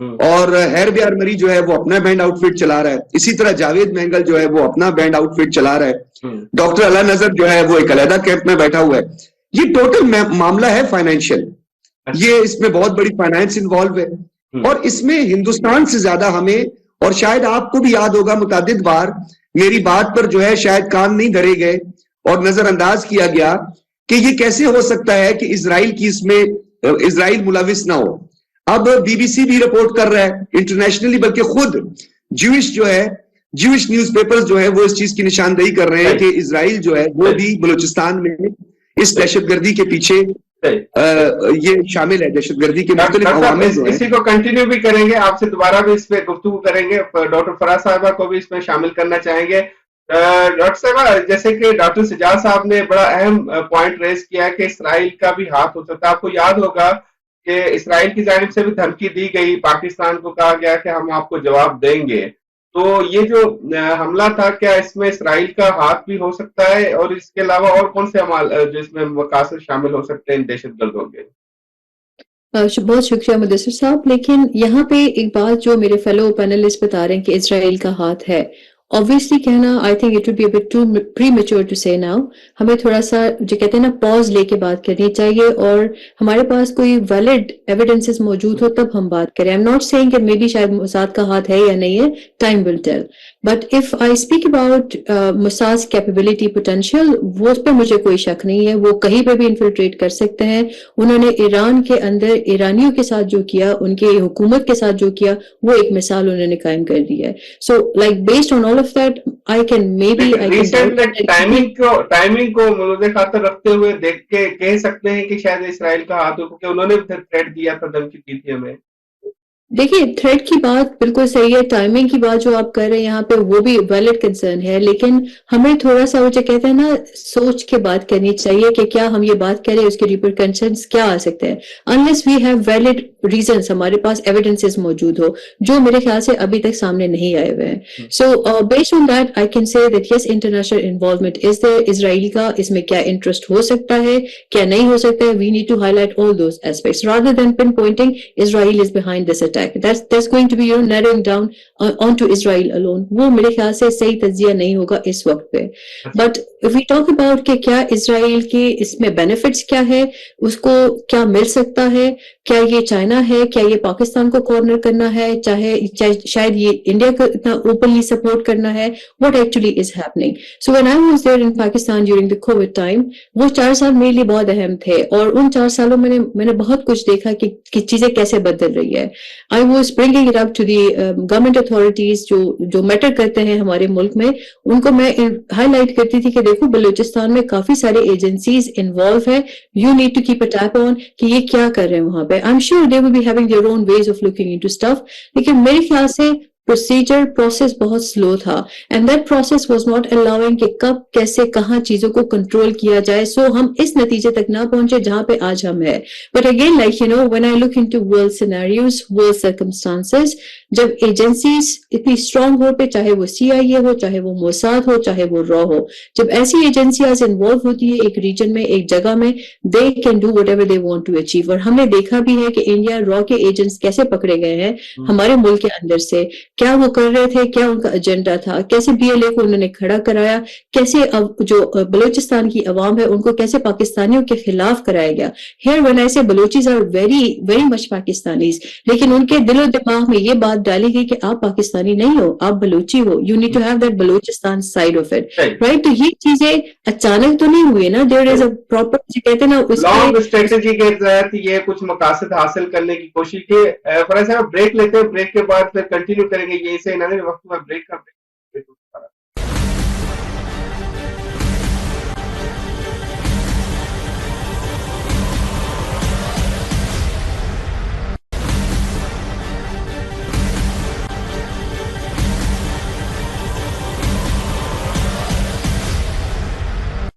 اور ہیر بیار مری جو ہے وہ اپنا بینڈ آؤٹ فٹ چلا رہا ہے، اسی طرح جاوید مینگل جو ہے وہ اپنا بینڈ آؤٹ فٹ چلا رہا ہے، ڈاکٹر علا نظر جو ہے وہ ایک علیحدہ کیمپ میں بیٹھا ہوا ہے. یہ ٹوٹل معاملہ ہے فائنینشیل، یہ اس میں بہت بڑی فائنانس انوالو ہے، اور اس میں ہندوستان سے زیادہ ہمیں، اور شاید آپ کو بھی یاد ہوگا متعدد بار میری بات پر جو ہے شاید کان نہیں دھرے گئے اور نظر انداز کیا گیا کہ یہ کیسے ہو سکتا ہے کہ اسرائیل کی اس میں اسرائیل ملوث نہ ہو. اب بی بی سی بھی رپورٹ کر رہا ہے انٹرنیشنلی، بلکہ خود جوش جو ہے، جوش نیوز پیپرز جو ہے وہ اس چیز کی نشاندہی کر رہے ہیں کہ اسرائیل جو ہے وہ بھی بلوچستان میں اس دہشت گردی کے پیچھے یہ شامل ہے، دہشت گردی کے مختلف عوامل جو ہیں. اسی کو کنٹینیو بھی کریں گے، آپ سے دوبارہ بھی اس پہ گفتگو کریں گے. ڈاکٹر فرح صاحبہ کو بھی اس میں شامل کرنا چاہیں گے. ڈاکٹر صاحبہ، جیسے کہ ڈاکٹر سجاد صاحب نے بڑا اہم پوائنٹ ریز کیا کہ اسرائیل کا بھی ہاتھ ہو سکتا ہے. آپ کو یاد ہوگا کہ اسرائیل کی جانب سے بھی دھمکی دی گئی، پاکستان کو کہا گیا کہ ہم آپ کو جواب دیں گے. تو یہ جو حملہ تھا، کیا اس میں اسرائیل کا ہاتھ بھی ہو سکتا ہے، اور اس کے علاوہ اور کون سے جو اس میں مقاصد شامل ہو سکتے ہیں دہشت گردوں کے؟ بہت شکریہ مدثر صاحب. لیکن یہاں پہ ایک بات جو میرے فیلو پینلسٹ بتا رہے ہیں کہ اسرائیل کا ہاتھ ہے، obviously کہنا I think it would be a bit too premature to say now. ہمیں تھوڑا سا جو کہتے ہیں نا پاز لے کے بات کرنی چاہیے، اور ہمارے پاس کوئی ویلڈ ایویڈنسز موجود ہو تب ہم بات کریں. I'm not saying کہ maybe شاید موساد کا ہاتھ ہے یا نہیں ہے، time will tell. But if I speak about موساد's capability potential، وہ اس پہ مجھے کوئی شک نہیں ہے، وہ کہیں پہ بھی انفلٹریٹ کر سکتے ہیں. انہوں نے ایران کے اندر ایرانیوں کے ساتھ جو کیا، ان کے حکومت کے ساتھ جو کیا، وہ ایک مثال انہوں نے قائم کر دی ہے. So like based on all of that I can maybe timing کو ملحوظ خاطر رکھتے ہوئے دیکھ کے کہہ سکتے ہیں کہ شاید اسرائیل کا ہاتھ ہو، کیونکہ انہوں نے بھی تھریٹ دیا تھا، دھمکی دی تھی ہمیں. دیکھیے تھریٹ کی بات بالکل صحیح ہے، ٹائمنگ کی بات جو آپ کر رہے ہیں یہاں پہ وہ بھی ویلڈ کنسرن ہے، لیکن ہمیں تھوڑا سا وہ جو کہتے ہیں نا سوچ کے بات کرنی چاہیے کہ کیا ہم یہ بات کریں اس کے ریپرکنشنز کیا آ سکتے ہیں. unless we have valid reasons، ہمارے پاس ایویڈنسز موجود ہو جو میرے خیال سے ابھی تک سامنے نہیں آئے ہوئے ہیں. سو based on that I can say that yes international involvement is there. اسرائیل کا اس میں کیا انٹرسٹ ہو سکتا ہے، کیا نہیں ہو سکتا ہے، we need to highlight all those aspects rather than pinpointing Israel is behind this attack. That's going to be narrowing down onto Israel alone. وہ میرے خیال سے صحیح تجزیہ نہیں ہوگا اس وقت پہ. But if we talk about کہ کیا اسرائیل کے اس میں بینیفٹس کیا ہے، اس کو کیا مل سکتا ہے، کیا یہ چائنا ہے، کیا یہ پاکستان کو کارنر کرنا ہے، چاہے شاید یہ انڈیا کو اتنا اوپنلی سپورٹ کرنا ہے، what actually is happening. So when I was there in Pakistan during the COVID time، وہ 4 سال میرے لیے بہت اہم تھے، اور ان 4 سالوں میں نے بہت کچھ دیکھا کہ چیزیں کیسے بدل رہی ہے. I was bringing it up to the government authorities جو میٹر کرتے ہیں ہمارے ملک میں، ان کو میں ہائی لائٹ کرتی تھی کہ دیکھو بلوچستان میں کافی سارے ایجنسیز انوالو ہے، you need to keep a tap on کہ یہ کیا کر رہے ہیں وہاں پہ. I'm sure they will be having their own ways of looking into stuff، لیکن میرے خیال سے پروسیس بہت سلو تھا، and that process was not allowing کہ کب کیسے کہاں چیزوں کو کنٹرول کیا جائے. سو ہم اس نتیجے تک نہ پہنچے جہاں پہ آج ہم ہے. But again like you know when I look into world scenarios, world circumstances, جب ایجنسیز اتنی اسٹرانگ ہو پہ، چاہے وہ CIA ہو، چاہے وہ موساد ہو، چاہے وہ را ہو، جب ایسی ایجنسیاں انوالو ہوتی ہے ایک ریجن میں، ایک جگہ میں، they can do whatever they want to achieve. اور ہم نے دیکھا بھی ہے کہ انڈیا را کے ایجنٹس کیسے پکڑے گئے ہیں ہمارے ملک کے اندر سے، کیا وہ کر رہے تھے، کیا ان کا ایجنڈا تھا، کیسے BLA کو انہوں نے کھڑا کرایا، کیسے جو بلوچستان کی عوام ہے ان کو کیسے پاکستانیوں کے خلاف کرایا گیا. Here when I say Balochis are very very much Pakistanis، لیکن ان کے دل و دماغ میں یہ بات ڈالی گئی کہ آپ پاکستانی نہیں ہو، آپ بلوچی ہو. You need to have that Balochistan side of it، right؟ تو یہ چیزیں اچانک تو نہیں ہوئی نا، there is a proper کہتے ہیں نا اس لانگ اسٹریٹجی کے تحت یہ کچھ مقاصد حاصل کرنے کی کوشش کی. فرض صاحب بریک لیتے ہیں، بریک کے بعد پھر کنٹینیو کریں گے. یہ سے وقت میں بریک کا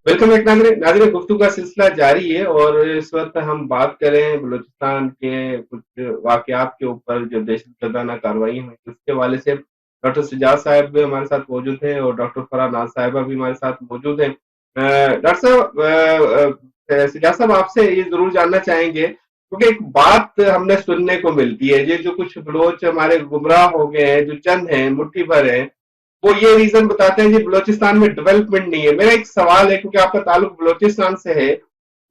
ویلکم ایک ناظرین، گفتگو کا سلسلہ جاری ہے، اور اس وقت ہم بات کریں بلوچستان کے کچھ واقعات کے اوپر جو دہشت گردانہ کارروائیاں ہوئی اس کے حوالے سے. ڈاکٹر سجاد صاحب بھی ہمارے ساتھ موجود ہیں اور ڈاکٹر فرح ناز صاحبہ بھی ہمارے ساتھ موجود ہیں. ڈاکٹر صاحب، سجاد صاحب آپ سے یہ ضرور جاننا چاہیں گے کیونکہ ایک بات ہم نے سننے کو ملتی ہے، یہ جو کچھ بلوچ ہمارے گمراہ ہو گئے ہیں، جو چند ہیں مٹھی بھر ہیں، وہ یہ ریزن بتاتے ہیں جی بلوچستان میں ڈیولپمنٹ نہیں ہے۔ میرا ایک سوال ہے، کیونکہ آپ کا تعلق بلوچستان سے ہے،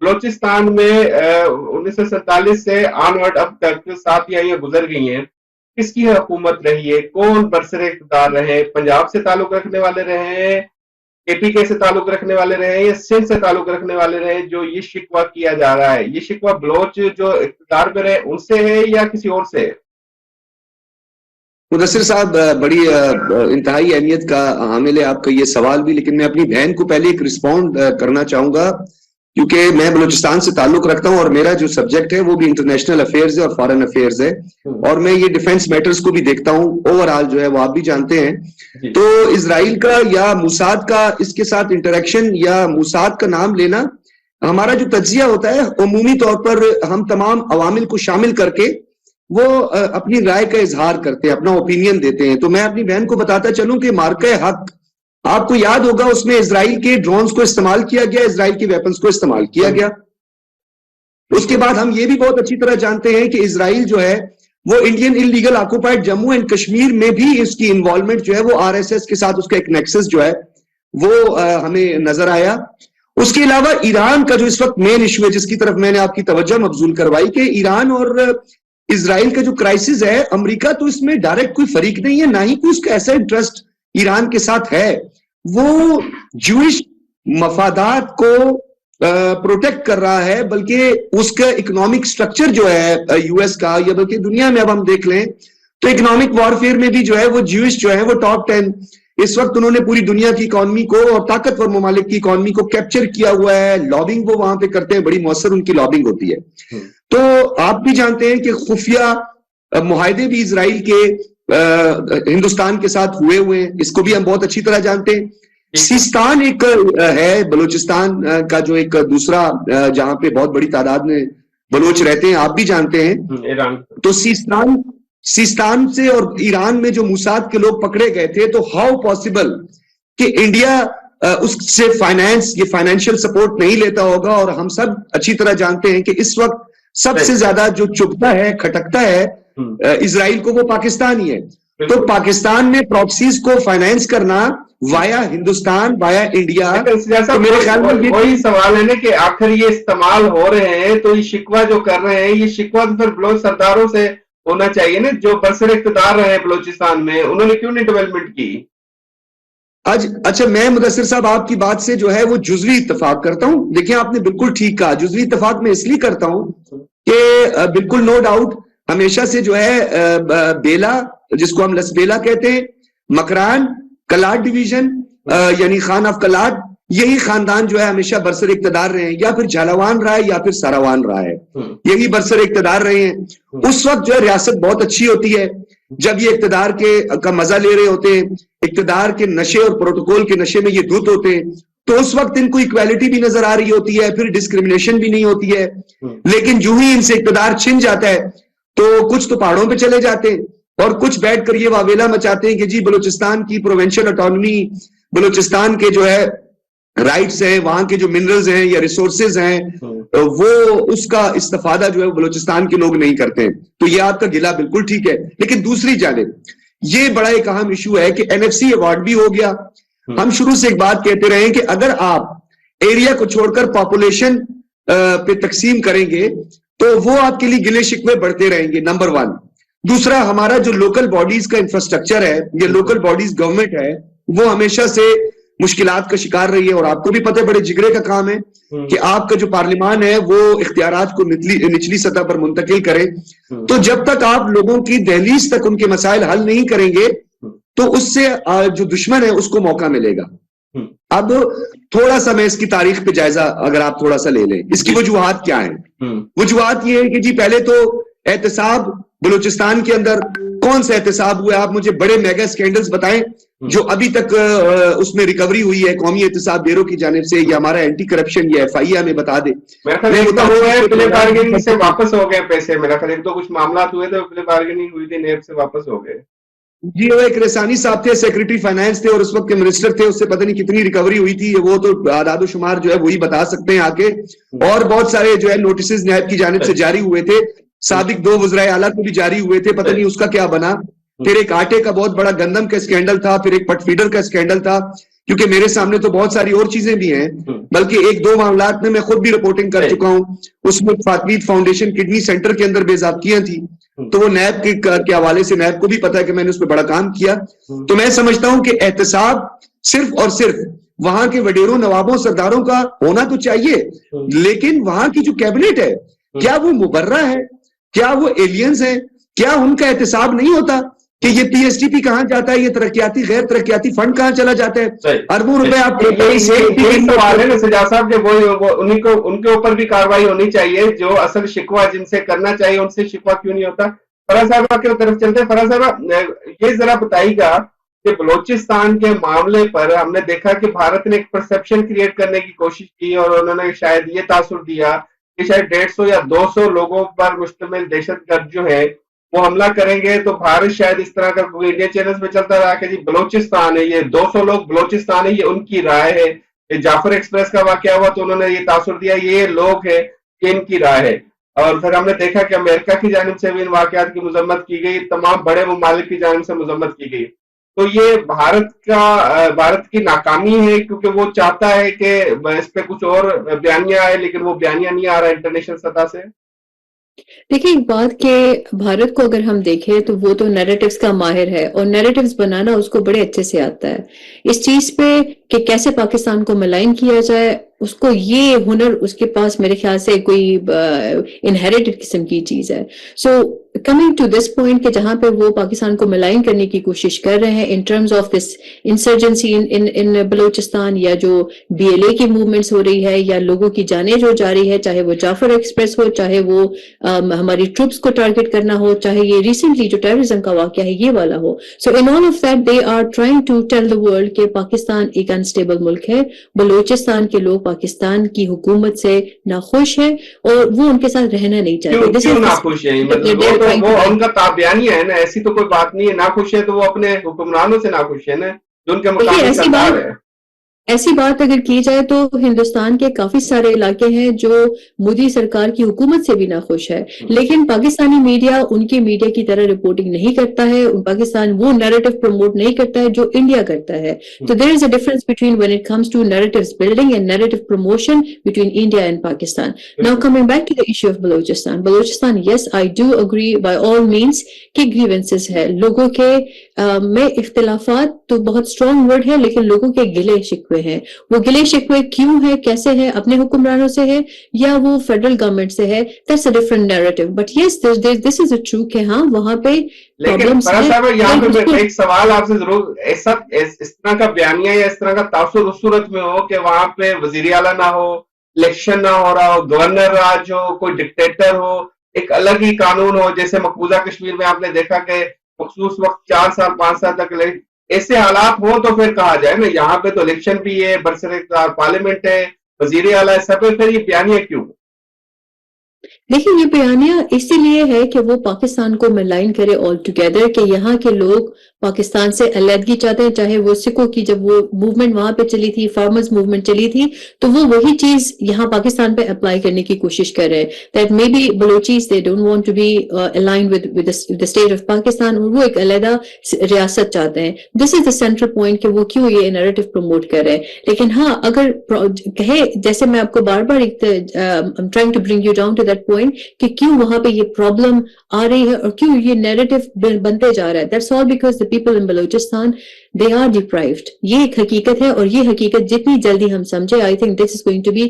بلوچستان میں 1947 سے آنورڈ اب تک 7 دہائیاں گزر گئی ہیں، کس کی حکومت رہی ہے؟ کون برسر اقتدار رہے؟ پنجاب سے تعلق رکھنے والے رہے ہیں، اے پی کے سے تعلق رکھنے والے رہے ہیں، یا سندھ سے تعلق رکھنے والے رہے ہیں؟ جو یہ شکوہ کیا جا رہا ہے، یہ شکوہ بلوچ جو اقتدار پہ رہے ان سے ہے یا کسی اور سے ہے؟ مدثر صاحب بڑی انتہائی اہمیت کا حامل ہے آپ کا یہ سوال بھی، لیکن میں اپنی بہن کو پہلے ایک رسپونڈ کرنا چاہوں گا، کیونکہ میں بلوچستان سے تعلق رکھتا ہوں اور میرا جو سبجیکٹ ہے وہ بھی انٹرنیشنل افیئرز ہے اور فارن افیئرز ہے، اور میں یہ ڈیفنس میٹرز کو بھی دیکھتا ہوں اوورآل جو ہے وہ آپ بھی جانتے ہیں۔ تو اسرائیل کا یا موساد کا اس کے ساتھ انٹریکشن یا موساد کا نام لینا، ہمارا جو تجزیہ ہوتا ہے عمومی طور پر ہم تمام عوامل کو شامل کر کے وہ اپنی رائے کا اظہار کرتے ہیں، اپنا اوپینین دیتے ہیں۔ تو میں اپنی بہن کو بتاتا چلوں کہ مارکہ حق، آپ کو یاد ہوگا اس میں اسرائیل کے ڈرونز کو استعمال کیا گیا، اسرائیل کے ویپنز کو استعمال کیا گیا۔ اس کے بعد ہم یہ بھی بہت اچھی طرح جانتے ہیں کہ اسرائیل جو ہے وہ Indian illegal occupied Jammu and Kashmir میں بھی اس کی انوالومنٹ جو ہے وہ آر ایس ایس کے ساتھ اس کا ایک نیکسس جو ہے وہ ہمیں نظر آیا۔ اس کے علاوہ ایران کا جو اس وقت مین ایشو ہے، جس کی طرف میں نے آپ کی توجہ مبذول کروائی، کہ ایران اور اسرائیل کا جو کرائسس ہے، امریکہ تو اس میں ڈائریکٹ کوئی فریق نہیں ہے، نہ ہی کوئی اس کا ایسا انٹرسٹ ایران کے ساتھ ہے۔ وہ جوئش مفادات کو پروٹیکٹ کر رہا ہے، بلکہ اس کا اکنامک سٹرکچر جو ہے یو ایس کا، یا بلکہ دنیا میں اب ہم دیکھ لیں تو اکنامک وارفیئر میں بھی جو ہے وہ جوئش جو ہے وہ ٹاپ 10 اس وقت انہوں نے پوری دنیا کی اکانومی کو اور طاقتور ممالک کی اکانومی کو کیپچر کیا ہوا ہے۔ لابنگ وہ وہاں پہ کرتے ہیں، بڑی مؤثر ان کی لابنگ ہوتی ہے۔ تو آپ بھی جانتے ہیں کہ خفیہ معاہدے بھی اسرائیل کے ہندوستان کے ساتھ ہوئے ہیں، اس کو بھی ہم بہت اچھی طرح جانتے ہیں۔ سیستان ایک ہے بلوچستان کا جو ایک دوسرا جہاں پہ بہت بڑی تعداد میں بلوچ رہتے ہیں، آپ بھی جانتے ہیں۔ تو سیستان سے اور ایران میں جو موساد کے لوگ پکڑے گئے تھے، تو ہاؤ پاسبل کہ انڈیا اس سے فائنینشیل سپورٹ نہیں لیتا ہوگا؟ اور ہم سب اچھی طرح جانتے ہیں کہ اس وقت سب سے زیادہ جو چبھتا ہے، کھٹکتا ہے اسرائیل کو، وہ پاکستان ہی ہے۔ تو پاکستان میں پراکسیز کو فائنینس کرنا وایا ہندوستان، وایا انڈیا، تو میرے خیال میں وہی سوال ہے نا کہ آخر یہ استعمال ہو رہے ہیں، تو یہ شکوہ جو کر رہے ہیں، یہ شکوہ تو پھر بلوچ سرداروں سے ہونا چاہیے نا، جو برسر اقتدار رہے بلوچستان میں، انہوں نے کیوں نہیں ڈیولپمنٹ کی؟ اچھا، میں مدثر صاحب آپ کی بات سے جو ہے وہ جزوی اتفاق کرتا ہوں۔ دیکھیں آپ نے بالکل ٹھیک کہا، جزوی اتفاق میں اس لیے کرتا ہوں کہ بالکل نو ڈاؤٹ ہمیشہ سے جو ہے بیلا، جس کو ہم لس بیلا کہتے ہیں، مکران، کلاٹ ڈویژن یعنی خان آف کلاٹ، یہی خاندان جو ہے ہمیشہ برسر اقتدار رہے ہیں، یا پھر جھلاوان رہا ہے یا پھر ساراوان رہا ہے، یہی برسر اقتدار رہے ہیں۔ اس وقت جو ہے ریاست بہت اچھی ہوتی ہے جب یہ اقتدار کا مزہ لے رہے ہوتے ہیں، اقتدار کے نشے اور پروٹوکول کے نشے میں یہ دھت ہوتے ہیں، تو اس وقت ان کو ایکویلٹی بھی نظر آ رہی ہوتی ہے، پھر ڈسکریمنیشن بھی نہیں ہوتی ہے۔ لیکن جو ہی ان سے اقتدار چھن جاتا ہے تو کچھ تو پہاڑوں پہ چلے جاتے ہیں اور کچھ بیٹھ کر یہ واویلا مچاتے ہیں کہ جی بلوچستان کی پروونشل اٹانومی، بلوچستان کے جو ہے رائٹس ہیں، وہاں کے جو منرلز ہیں یا ریسورسز ہیں، وہ اس کا استفادہ جو ہے بلوچستان کے لوگ نہیں کرتے ہیں۔ تو یہ آپ کا گلہ بالکل ٹھیک ہے، لیکن دوسری جانب یہ بڑا ایک اہم ایشو ہے کہ این ایف سی ایوارڈ بھی ہو گیا۔ ہم شروع سے ایک بات کہتے رہے ہیں کہ اگر آپ ایریا کو چھوڑ کر پاپولیشن پہ تقسیم کریں گے تو وہ آپ کے لیے گلے شکوے بڑھتے رہیں گے، نمبر 1۔ دوسرا، ہمارا جو لوکل باڈیز کا انفراسٹرکچر ہے، یہ لوکل باڈیز گورنمنٹ ہے، وہ ہمیشہ سے مشکلات کا شکار رہی ہے، اور آپ کو بھی پتہ ہے بڑے جگرے کا کام ہے کہ آپ کا جو پارلیمان ہے وہ اختیارات کو نچلی سطح پر منتقل کرے۔ تو جب تک آپ لوگوں کی دہلیز تک ان کے مسائل حل نہیں کریں گے تو اس سے جو دشمن ہے اس کو موقع ملے گا۔ اب تھوڑا سا میں اس کی تاریخ پہ جائزہ اگر آپ تھوڑا سا لے لیں، اس کی وجوہات کیا ہیں؟ وجوہات یہ ہے کہ جی پہلے تو احتساب بلوچستان کے اندر کون سا احتساب ہوا ہے؟ آپ مجھے بڑے میگا سکینڈلز بتائیں جو ابھی تک اس میں ریکوری ہوئی ہے قومی احتساب بیورو کی جانب سے، یا ہمارا اینٹی کرپشن یا ایف آئی اے ہمیں بتا دے۔ پلے بارگیننگ سے واپس ہو گئے پیسے، میرا خیال ایک تو کچھ معاملات ہوئے تھے، پلے بارگیننگ ہوئی تھی، نیب سے واپس ہو گئے۔ جی وہ ایک رسانی صاحب تھے, سیکرٹری فائنانس تھے اور اس وقت کے منسٹر تھے, اس سے پتہ نہیں کتنی ریکوری ہوئی تھی, وہ تو اعداد و شمار جو ہے وہی بتا سکتے ہیں آ کے. اور بہت سارے جو ہے نوٹسز نیب کی جانب سے جاری ہوئے تھے, سابق 2 وزرائے اعلیٰ کو بھی جاری ہوئے تھے, پتہ نہیں اس کا کیا بنا. پھر ایک آٹے کا بہت بڑا گندم کا اسکینڈل تھا, پھر ایک پٹ فیڈر کا اسکینڈل تھا, کیونکہ میرے سامنے تو بہت ساری اور چیزیں بھی ہیں, بلکہ 1-2 معاملات میں خود بھی رپورٹنگ کر چکا ہوں. اس میں فاطمید فاؤنڈیشن کڈنی سینٹر کے اندر بے ضابطگیاں تھیں, تو وہ نیب کے حوالے سے نیب کو بھی پتا ہے کہ میں نے اس پہ بڑا کام کیا. تو میں سمجھتا ہوں کہ احتساب صرف اور صرف وہاں کے وڈیروں, نوابوں, سرداروں کا ہونا تو چاہیے, لیکن وہاں کی جو کیبنٹ ہے کیا وہ مبرہ ہے, کیا وہ ایلینز ہیں, کیا ان کا احتساب نہیں ہوتا کہ یہ پی ایس ٹی پی کہاں جاتا ہے, یہ ترقیاتی غیر ترقیاتی فنڈ کہاں چلا جاتا ہے, اربوں روپے آپ سوال ہے نا سجاد صاحب کہ ان کے اوپر بھی کاروائی ہونی چاہیے, جو اصل شکوہ جن سے کرنا چاہیے ان سے شکوہ کیوں نہیں ہوتا. فرح صاحبہ کی طرف چلتے ہیں. فرح صاحبہ یہ ذرا بتائیے گا کہ بلوچستان کے معاملے پر ہم نے دیکھا کہ بھارت نے ایک پرسپشن کریٹ کرنے کی کوشش کی اور انہوں نے شاید یہ تاثر دیا کہ شاید 150 یا 200 لوگوں پر مشتمل دہشت گرد جو ہے وہ حملہ کریں گے, تو بھارت شاید اس طرح کا انڈیا چینلز میں چلتا رہا کہ جی بلوچستان ہے, یہ 200 لوگ بلوچستان ہے, یہ ان کی رائے ہے. جعفر ایکسپریس کا واقعہ ہوا تو انہوں نے یہ تاثر دیا یہ لوگ ہے کہ ان کی رائے ہے. اور پھر ہم نے دیکھا کہ امریکہ کی جانب سے بھی ان واقعات کی مذمت کی گئی, تمام بڑے ممالک کی جانب سے مذمت کی گئی. تو یہ بھارت کی ناکامی ہے کیونکہ وہ چاہتا ہے کہ اس پہ کچھ اور بیانیہ آئے, لیکن وہ بیانیہ نہیں آ رہا انٹرنیشنل سطح سے. دیکھیں ایک بات کہ بھارت کو اگر ہم دیکھیں تو وہ تو نیریٹیوز کا ماہر ہے, اور نیریٹیوز بنانا اس کو بڑے اچھے سے آتا ہے. اس چیز پہ کہ کیسے پاکستان کو ملائن کیا جائے, اس کو یہ ہنر اس کے پاس میرے خیال سے کوئی انہیریٹڈ قسم کی چیز ہے. So coming to this point کہ جہاں پہ وہ پاکستان کو ملائن کرنے کی کوشش کر رہے ہیں in terms of this insurgency in Balochistan, یا جو بی ایل اے کی موومنٹس ہو رہی ہے, یا لوگوں کی جانیں جو جا رہی ہے, چاہے وہ جعفر ایکسپریس ہو, چاہے وہ ہماری ٹروپس کو ٹارگٹ کرنا ہو, چاہے یہ ریسنٹلی جو ٹیررزم کا واقعہ ہے یہ والا ہو. So in all of that they are trying to tell the world کہ پاکستان ایک انسٹیبل ملک ہے, بلوچستان کے لوگ پاکستان کی حکومت سے ناخوش ہے اور وہ ان کے ساتھ رہنا نہیں چاہتے. کیوں ناخوش ہیں؟ مطلب وہ ان کا بیانیہ ہے نا, ایسی تو کوئی بات نہیں ہے. ناخوش ہے تو وہ اپنے حکمرانوں سے ناخوش ہے نا, جو ان کے مقابلے سردار ہے. ایسی بات اگر کی جائے تو ہندوستان کے کافی سارے علاقے ہیں جو مودی سرکار کی حکومت سے بھی ناخوش ہے, لیکن پاکستانی میڈیا ان کی میڈیا کی طرح رپورٹنگ نہیں کرتا ہے, پاکستان وہ نیریٹو پروموٹ نہیں کرتا ہے جو انڈیا کرتا ہے. تو there is a difference between when it comes to narratives building and narrative promotion between India and Pakistan. Now coming back to the issue of Balochistan, yes I do agree by all means کہ grievances ہے لوگوں کے میں, اختلافات تو بہت strong word ہے, لیکن لوگوں کے گلے شکوے ہیں. وہ گلے شکوے کیوں ہے, کیسے ہے, اپنے حکمرانوں سے ہے یا وہ فیڈرل گورنمنٹ سے ہے, that's a different narrative. But yes, this is a true کہ ہاں وہاں پہ لیکن یہاں پہ ایک سوال آپ سے ضرور, اس طرح کا بیانیہ یا اس طرح کا تاثر اس صورت میں ہو کہ وہاں پہ وزیر اعلیٰ نہ ہو, الیکشن نہ ہو رہا ہو, گورنر راج ہو, کوئی ڈکٹیٹر ہو, ایک الگ ہی قانون ہو, جیسے مقبوضہ کشمیر میں آپ نے دیکھا کہ مخصوص وقت 4 سال 5 سال تک ایسے حالات ہوں تو پھر کہا جائے نا یہاں پہ تو الیکشن بھی ہے, برسر اقتدار پارلیمنٹ ہے, وزیر اعلیٰ ہے, سب پھر یہ بیانیہ کیوں؟ لیکن یہ بیانیہ اسی لیے ہے کہ وہ پاکستان کو ملائن کرے آل ٹوگیدر کہ یہاں کے لوگ پاکستان سے علیحدگی چاہتے ہیں. چاہے وہ سکھوں کی جب وہ موومنٹ وہاں پہ چلی تھی, فارمرز موومنٹ چلی تھی, تو وہ وہی چیز یہاں پاکستان پہ اپلائی کرنے کی کوشش کر رہے ہیں. That may be Balochis they don't want to be aligned with the state of Pakistan, وہ ایک علیحدہ ریاست چاہتے ہیں. دس از دا سینٹرل پوائنٹ کہ وہ کیوں یہ نیریٹو پروموٹ کر رہے ہیں. لیکن ہاں اگر کہے, جیسے میں آپ کو بار بار trying to bring you down to that point کہ کیوں وہاں پہ یہ پرابلم آ رہی ہے اور کیوں یہ نیریٹو بنتے جا رہا ہے. That's all because the people in Balochistan, they are deprived. یہ ایک حقیقت ہے, اور یہ حقیقت جتنی جلدی ہم سمجھے, I think this is going to be,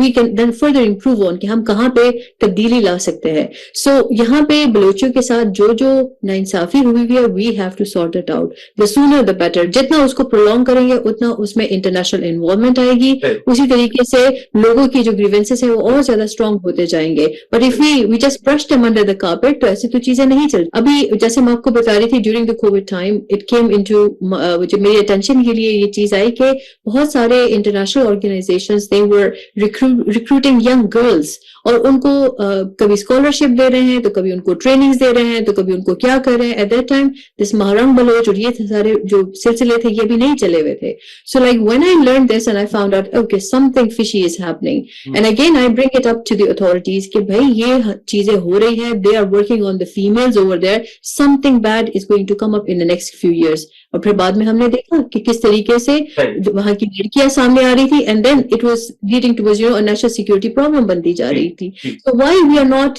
we can then further improve on کہ ہم کہاں پہ تبدیلی لا سکتے ہیں. سو یہاں پہ بلوچوں کے ساتھ جو ناانصافی ہوئی ہے, we have to sort it out. The sooner the better. جتنا اس کو prolong کریں گے اتنا اس میں انٹرنیشنل انوالومنٹ آئے گی, اسی طریقے سے لوگوں کی جو گریونسز ہیں وہ اور زیادہ اسٹرانگ ہوتے جائیں گے. But if we just brush them under the carpet, تو ایسی تو چیزیں نہیں چلتی. ابھی جیسے میں آپ کو بتا رہی تھی, during the COVID time it came into میری اٹینشن کے لیے یہ چیز آئی کہ بہت سارے international organizations they were recruiting young girls اور ان کو کبھی اسکالرشپ دے رہے ہیں تو کبھی ان کو ٹریننگز دے رہے ہیں تو کبھی ان کو کیا کر رہے ہیں. At that time this Mahrang Baloch اور یہ سارے جو سلسلے تھے یہ بھی نہیں چلے ہوئے تھے. So like when I learn this and I found out okay something fishy is happening and again I bring it up to the authorities کہ بھائی یہ چیزیں ہو رہی ہیں, they are working on the families over there, something bad is going to come up in the next few years. اور پھر بعد میں ہم نے دیکھا کہ کس طریقے سے وہاں کی لڑکیاں سامنے آ رہی تھی and then it was leading to national security problem بنتی جا رہی تھی. So why we are not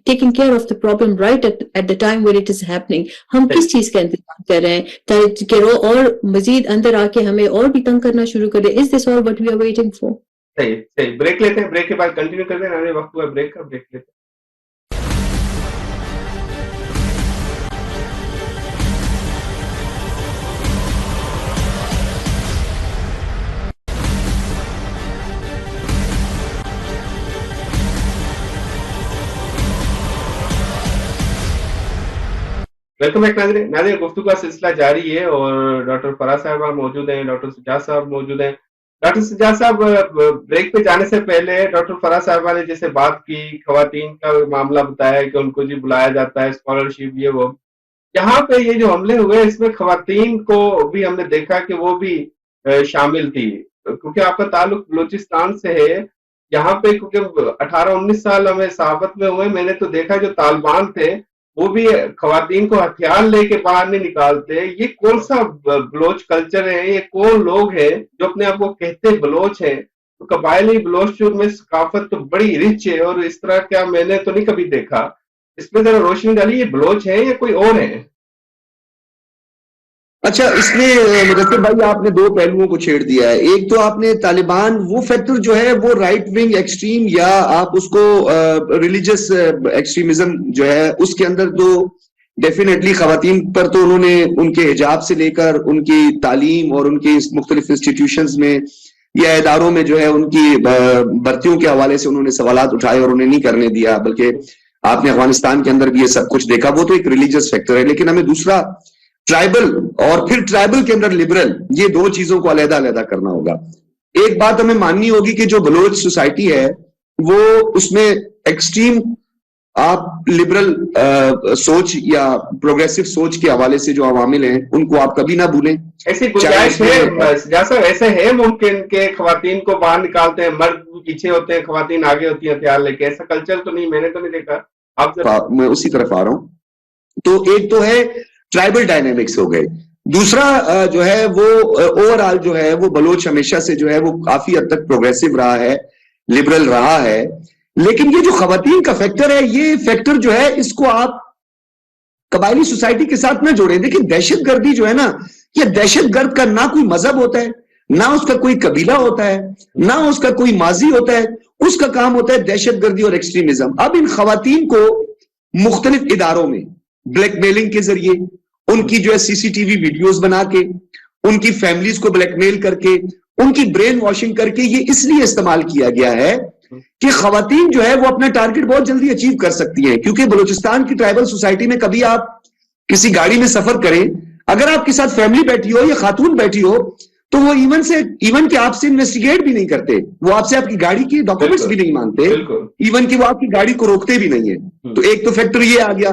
taking care of the problem right at the time when it is happening. ہم کس چیز کا انتظار کر رہے ہیں کہ وہ اور مزید اندر آ کے ہمیں اور بھی تنگ کرنا شروع کر دے. Is this all what we are waiting for? صحیح. بریک لیتے ہیں, بریک کے بعد کنٹینیو کرتے ہیں. وقت ہوا بریک کا, بریک لیتے ہیں. ویلکم بیک ناظرین. گفتگو کا سلسلہ جاری ہے اور ڈاکٹر فرا صاحبہ موجود ہیں, ڈاکٹر سجاد صاحب موجود ہیں. ڈاکٹر سجاد صاحب, بریک پہ جانے سے پہلے ڈاکٹر فرا صاحبہ نے جیسے بات کی, خواتین کا معاملہ بتایا کہ ان کو جی بلایا جاتا ہے, اسکالرشپ یہ وہ. یہاں پہ یہ جو حملے ہوئے اس میں خواتین کو بھی ہم نے دیکھا کہ وہ بھی شامل تھی, کیونکہ آپ کا تعلق بلوچستان سے ہے. یہاں پہ کیونکہ 18-19 سال ہمیں صحافت میں ہوئے, میں نے تو دیکھا جو طالبان تھے وہ بھی خواتین کو ہتھیار لے کے باہر نہیں نکالتے. یہ کون سا بلوچ کلچر ہے, یہ کون لوگ ہیں جو اپنے آپ کو کہتے بلوچ ہیں؟ تو قبائلی بلوچ میں ثقافت تو بڑی رچ ہے اور اس طرح کیا میں نے تو نہیں کبھی دیکھا. اس میں ذرا روشنی ڈالی, یہ بلوچ ہے یا کوئی اور ہے؟ اچھا, اس میں مدثر بھائی آپ نے دو پہلوؤں کو چھیڑ دیا ہے. ایک تو آپ نے طالبان وہ فیکٹر جو ہے وہ رائٹ ونگ ایکسٹریم یا آپ اس کو ریلیجس ایکسٹریمزم جو ہے اس کے اندر تو ڈیفینیٹلی خواتین پر تو انہوں نے ان کے حجاب سے لے کر ان کی تعلیم اور ان کی مختلف انسٹیٹیوشنز میں یا اداروں میں جو ہے ان کی بھرتیوں کے حوالے سے انہوں نے سوالات اٹھائے اور انہیں نہیں کرنے دیا, بلکہ آپ نے افغانستان کے اندر بھی یہ سب کچھ دیکھا. وہ تو ایک ریلیجس فیکٹر ہے, لیکن ہمیں دوسرا ٹرائبل اور پھر ٹرائبل کے اندر لبرل, یہ دو چیزوں کو علیحدہ علیحدہ کرنا ہوگا. ایک بات ہمیں ماننی ہوگی کہ جو بلوچ سوسائٹی ہے وہ اس میں ایکسٹریم آپ لبرل سوچ یا پروگریسو سوچ کے حوالے سے جو عوامل ہیں ان کو آپ کبھی نہ بھولیں. ایسی گنجائش ہے جیسا ایسے ہے ممکن کہ خواتین کو باہر نکالتے ہیں, مرد پیچھے ہوتے ہیں, خواتین آگے ہوتی ہیں ہتھیار لے کے, ایسا کلچر تو نہیں, میں نے تو نہیں دیکھا. آپ میں اسی طرف آ رہا ہوں. تو ایک تو ہے ٹرائبل ڈائنامکس ہو گئے, دوسرا جو ہے وہ اوور آل جو ہے وہ بلوچ ہمیشہ سے جو ہے وہ کافی حد تک پروگریسو رہا ہے, لبرل رہا ہے. لیکن یہ جو خواتین کا فیکٹر ہے, یہ فیکٹر جو ہے اس کو آپ قبائلی سوسائٹی کے ساتھ نہ جوڑیں. دیکھیں دہشت گردی جو ہے نا, یہ دہشت گرد کا نہ کوئی مذہب ہوتا ہے, نہ اس کا کوئی قبیلہ ہوتا ہے, نہ اس کا کوئی ماضی ہوتا ہے. اس کا کام ہوتا ہے دہشت گردی اور ایکسٹریمزم. اب ان خواتین کو مختلف اداروں میں بلیک میلنگ کے ذریعے, ان کی جو ہے سی سی ٹی وی ویڈیوز بنا کے, ان کی فیملیز کو بلیک میل کر کے, ان کی برین واشنگ کر کے, یہ اس لیے استعمال کیا گیا ہے کہ خواتین جو ہے وہ اپنا ٹارگٹ بہت جلدی اچیو کر سکتی ہیں. کیونکہ بلوچستان کی ٹرائبل سوسائٹی میں کبھی آپ کسی گاڑی میں سفر کریں, اگر آپ کے ساتھ فیملی بیٹھی ہو یا خاتون بیٹھی ہو تو وہ ایون کہ آپ سے انویسٹیگیٹ بھی نہیں کرتے, وہ آپ سے آپ کی گاڑی کی ڈاکومنٹس بھی نہیں مانگتے, ایون کہ وہ آپ کی گاڑی کو روکتے بھی نہیں ہیں. تو ایک تو فیکٹر یہ آ گیا.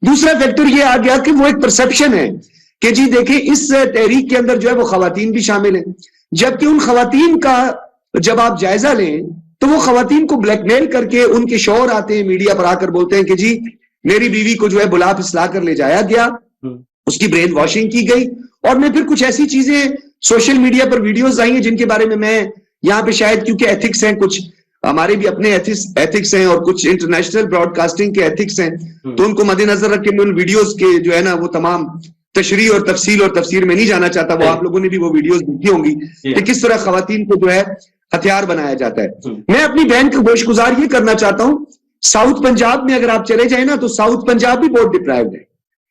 دوسرا فیکٹر یہ آ گیا کہ وہ ایک پرسپشن ہے کہ جی دیکھیں اس تحریک کے اندر جو ہے وہ خواتین بھی شامل ہیں, جبکہ ان خواتین کا جب آپ جائزہ لیں تو وہ خواتین کو بلیک میل کر کے ان کے شوہر آتے ہیں میڈیا پر آ کر بولتے ہیں کہ جی میری بیوی کو جو ہے بلا پھسلا کر لے جایا گیا, اس کی برین واشنگ کی گئی. اور میں پھر کچھ ایسی چیزیں social media per videos I ہیں جن کے بارے میں یہاں پہ شاید کیونکہ ایتھکس ہیں, کچھ ہمارے بھی اپنے ایتھکس ہیں اور کچھ انٹرنیشنل براڈ کاسٹنگ کے ایتھکس ہیں, تو ان کو مد نظر رکھ کے میں ان ویڈیوز کے جو ہے نا وہ تمام تشریح اور تفصیل اور تفسیر میں نہیں جانا چاہتا. وہ آپ لوگوں نے بھی وہ ویڈیوز دیکھی ہوں گی کہ کس طرح خواتین کو جو ہے ہتھیار بنایا جاتا ہے. میں اپنی بہن کو گوش گزار یہ کرنا چاہتا ہوں, ساؤتھ پنجاب میں اگر آپ چلے جائیں نا تو ساؤتھ پنجاب بھی بہت ڈپرائیوڈ ہے.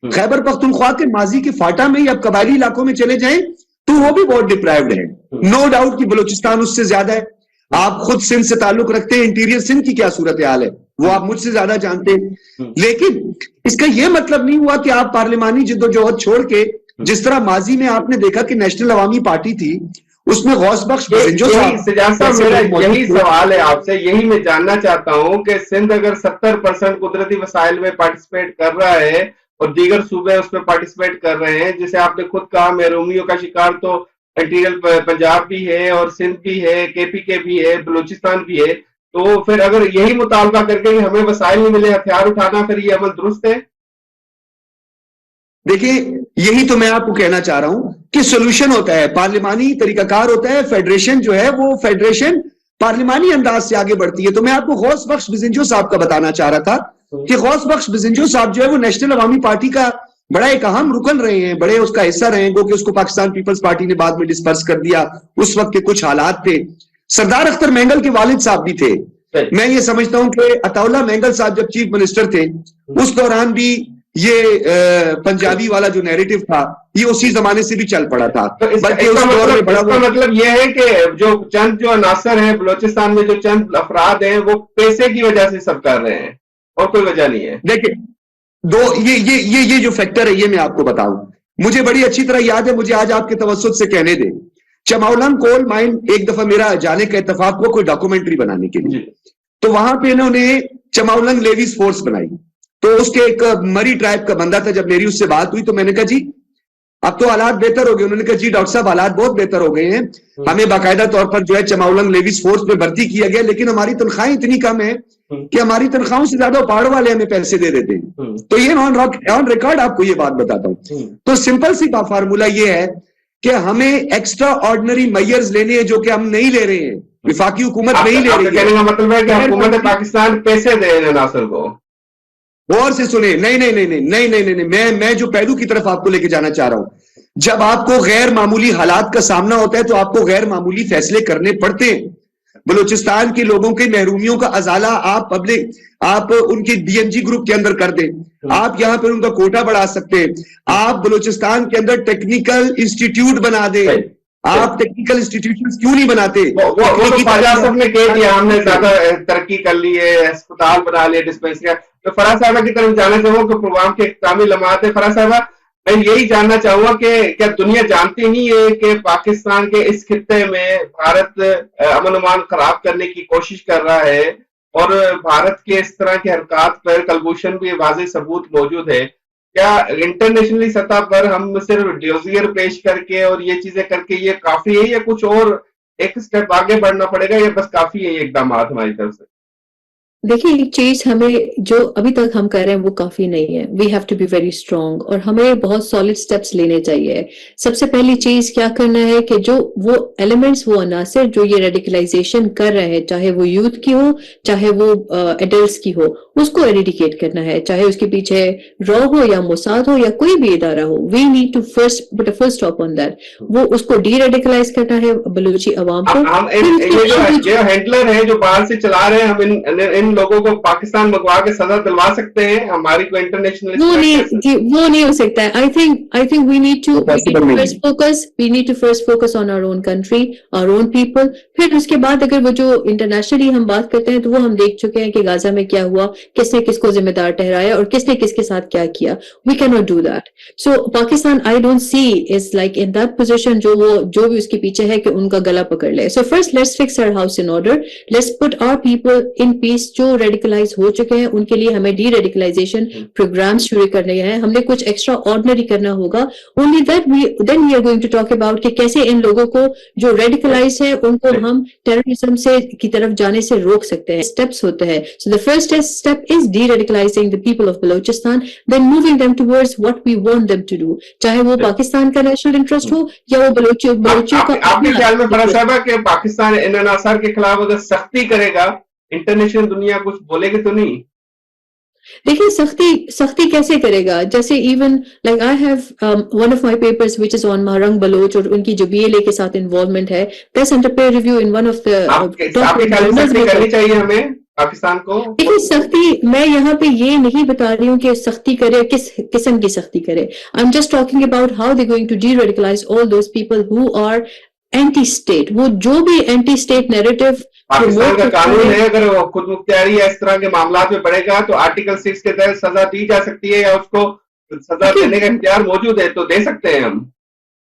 خیبر پختونخوا کے ماضی کے فاٹا میں یا قبائلی علاقوں میں چلے جائیں تو وہ بھی بہت ڈپرائیوڈ ہے. نو ڈاؤٹ کہ بلوچستان اس سے زیادہ ہے. آپ خود سندھ سے تعلق رکھتے ہیں, انٹیریئر سندھ کی کیا صورتحال ہے وہ آپ مجھ سے زیادہ جانتے ہیں. لیکن اس کا یہ مطلب نہیں ہوا کہ آپ پارلیمانی جدوجہد چھوڑ کے, جس طرح ماضی میں آپ نے دیکھا کہ نیشنل عوامی پارٹی تھی اس میں غوث بخش بزنجو سجاد صاحب میرا یہی سوال ہے آپ سے, یہی میں جاننا چاہتا ہوں کہ سندھ اگر 70% قدرتی وسائل میں پارٹیسپیٹ کر رہا ہے اور دیگر صوبے اس میں پارٹیسپیٹ کر رہے ہیں, جسے آپ نے خود کہا محرومیوں کا شکار تو انٹیریل پنجاب بھی ہے اور سندھ بھی ہے, کے پی کے بھی ہے, بلوچستان بھی ہے, تو پھر اگر یہی مطالبہ کر کے ہمیں وسائل نہیں ملے ہتھیار اٹھانا, پھر یہ عمل درست ہے؟ دیکھیے یہی تو میں آپ کو کہنا چاہ رہا ہوں کہ سولوشن ہوتا ہے, پارلیمانی طریقہ کار ہوتا ہے, فیڈریشن جو ہے وہ فیڈریشن پارلیمانی انداز سے آگے بڑھتی ہے. تو میں آپ کو غوث بخش بزنجو صاحب کا بتانا چاہ رہا تھا کہ غوث بخش بزنجو صاحب جو ہے وہ نیشنل عوامی پارٹی کا بڑا ایک اہم رکن رہے ہیں, بڑے اس کا حصہ رہے ہیں, گو کہ اس کو پاکستان پیپلز پارٹی نے بعد میں ڈسپرس کر دیا. اس وقت کے کچھ حالات تھے. سردار اختر مینگل کے والد صاحب بھی تھے. میں یہ سمجھتا ہوں کہ عطا اللہ مینگل صاحب جب چیف منسٹر تھے اس دوران بھی یہ پنجابی والا جو نیریٹو تھا یہ اسی زمانے سے بھی چل پڑا تھا. بلکہ اس دور میں بڑا مطلب یہ ہے کہ جو چند جو عناصر ہیں بلوچستان میں, جو چند افراد ہیں, وہ پیسے کی وجہ سے سب کر رہے ہیں اور کوئی وجہ نہیں ہے. دیکھیں یہ جو فیکٹر ہے یہ میں آپ کو بتاؤں, مجھے بڑی اچھی طرح یاد ہے, مجھے آج آپ کے توسط سے کہنے دیں, چماولنگ کول مائن ایک دفعہ میرا جانے کا اتفاق ہوا کوئی ڈاکومنٹری بنانے کے لیے, تو وہاں پہ انہوں نے چماولنگ لیویز فورس بنائی. تو اس کے ایک مری ٹرائب کا بندہ تھا, جب میری اس سے بات ہوئی تو میں نے کہا جی اب تو حالات بہتر ہو گئے. انہوں نے کہا جی ڈاکٹر صاحب حالات بہت بہتر ہو گئے ہیں, ہمیں باقاعدہ طور پر جو ہے چماولنگ لیویز فورس میں بھرتی کیا گیا, لیکن ہماری تنخواہیں اتنی کم ہیں کہ ہماری تنخواہوں سے زیادہ پہاڑ والے ہمیں پیسے دے دیتے ہیں. تو یہ آن ریکارڈ آپ کو یہ بات بتاتا ہوں. تو سمپل سی فارمولا یہ ہے کہ ہمیں ایکسٹرا آرڈنری میئرز لینے ہیں جو کہ ہم نہیں لے رہے ہیں, وفاقی حکومت نہیں لے رہی ہے. کہنے کا مطلب ہے کہ حکومت پاکستان پیسے دے رہے ہیں عناصر کو. غور سے سنیں, نہیں, میں جو پہلو کی طرف آپ کو لے کے جانا چاہ رہا ہوں, جب آپ کو غیر معمولی حالات کا سامنا ہوتا ہے تو آپ کو غیر معمولی فیصلے کرنے پڑتے ہیں. بلوچستان کے لوگوں کے محرومیوں کا ازالہ آپ ان کے ڈی این جی گروپ کے اندر کر دیں, آپ یہاں پر ان کا کوٹا بڑھا سکتے ہیں, آپ بلوچستان کے اندر ٹیکنیکل انسٹیٹیوٹ بنا دیں. آپ ٹیکنیکل انسٹیٹیوشن کیوں نہیں بناتے؟ وہ تو فراز صاحب نے کہہ دیا ہم نے زیادہ ترقی کر لی ہے, اسپتال بنا لیے, ڈسپینسریاں. تو فراز صاحبہ کی طرف جانا چاہوں کہ پروگرام کے اختتامی لمحات ہے. فراز صاحبہ میں یہی جاننا چاہوں گا کہ کیا دنیا جانتی نہیں ہے کہ پاکستان کے اس خطے میں بھارت امن امان خراب کرنے کی کوشش کر رہا ہے, اور بھارت کے اس طرح کے حرکات پر کلبھوشن بھی واضح ثبوت موجود ہے. کیا انٹرنیشنلی سطح پر ہم صرف ڈوزیئر پیش کر کے اور یہ چیزیں کر کے یہ کافی ہے, یا کچھ اور ایک سٹیپ آگے بڑھنا پڑے گا, یا بس کافی ہے یہ اقدامات ہماری طرف سے؟ دیکھیں ایک چیز ہمیں جو ابھی تک ہم کر رہے ہیں وہ کافی نہیں ہے. We have to be very strong, اور ہمیں بہت سالڈ سٹیپس لینے چاہیے. سب سے پہلی چیز کیا کرنا ہے کہ جو وہ ایلیمنٹس, وہ عناصر جو یہ ریڈیکلائزیشن کر رہے ہیں, چاہے وہ یوتھ کی ہو چاہے وہ ایڈلٹس کی ہو, اس کو ایریڈیکیٹ کرنا ہے, چاہے اس کے پیچھے را ہو یا موساد ہو یا کوئی بھی ادارہ ہو. We need to first put a full stop on that. وہ اس کو ڈی ریڈیکلائز کرنا ہے بلوچی عوام کو. یہ ہینڈلر ہیں جو باہر سے چلا رہے ہیں, ہم ان لوگوں کو پاکستان منگوا کے سزا دلوا سکتے ہیں؟ ہماری کو انٹرنیشنل وہ نہیں ہو سکتا ہے. I think we need to first focus on our own country, our own people. پھر اس کے بعد اگر وہ جو انٹرنیشنلی ہم بات کرتے ہیں تو وہ ہم دیکھ چکے ہیں کہ غزہ میں کیا ہوا, کس نے کس کو ذمہ دار ٹھہرایا اور کس نے کس کے ساتھ کیا کیا. We cannot do that. So Pakistan I don't see is like in that position جو بھی اس کے پیچھے ہے کہ ان کا گلا پکڑ لے. So first let's fix our house in order. Let's put our people in peace. جو ریڈیکلائز ہو چکے ہیں ان کے لیے ہمیں ڈی ریڈیکلائزیشن پروگرامز شروع کرنے ہیں. ہم نے کچھ ایکسٹرا آرڈنری کرنا ہوگا. Only then we are going to talk about کہ کیسے ان لوگوں کو جو ریڈیکلائز ہے ان کو ہم ٹیررزم سے کی طرف جانے سے روک سکتے ہیں. اسٹیپس ہوتے ہیں. So the first step is de-radicalizing the people of Balochistan, then moving them towards what we want them to do. چاہے وہ پاکستان کا نیشنل انٹرسٹ ہو یا وہ بلوچیوں کا. آپ کے خیال میں فرا صاحبہ کہ پاکستان ان عناصر کے خلاف اگر سختی کرے گا, انٹرنیشنل دنیا کچھ بولے گی تو نہیں؟ دیکھیں سختی کیسے کرے گا؟ جیسے even like I have one of my papers which is on Mahrang Baloch, اور ان کی جو بی ایل اے کے ساتھ انوالومنٹ ہے, that's under peer review in one of سختی کرنی چاہیے ہمیں پاکستان کو. دیکھیے سختی, میں یہاں پہ یہ نہیں بتا رہی ہوں کہ سختی کرے, کس قسم کی سختی کرے. I am just talking about how they going to deradicalize all those people who are anti state. وہ جو بھی اینٹی اسٹیٹ نیریٹو پاکستان کا قانون ہے, اگر وہ خود مختاری یا اس طرح کے معاملات میں پڑے گا تو آرٹیکل 6 کے تحت سزا دی جا سکتی ہے, یا اس کو سزا دینے کا اختیار موجود ہے, تو دے سکتے ہیں ہم.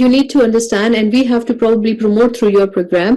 you need to understand and we have to probably promote through your program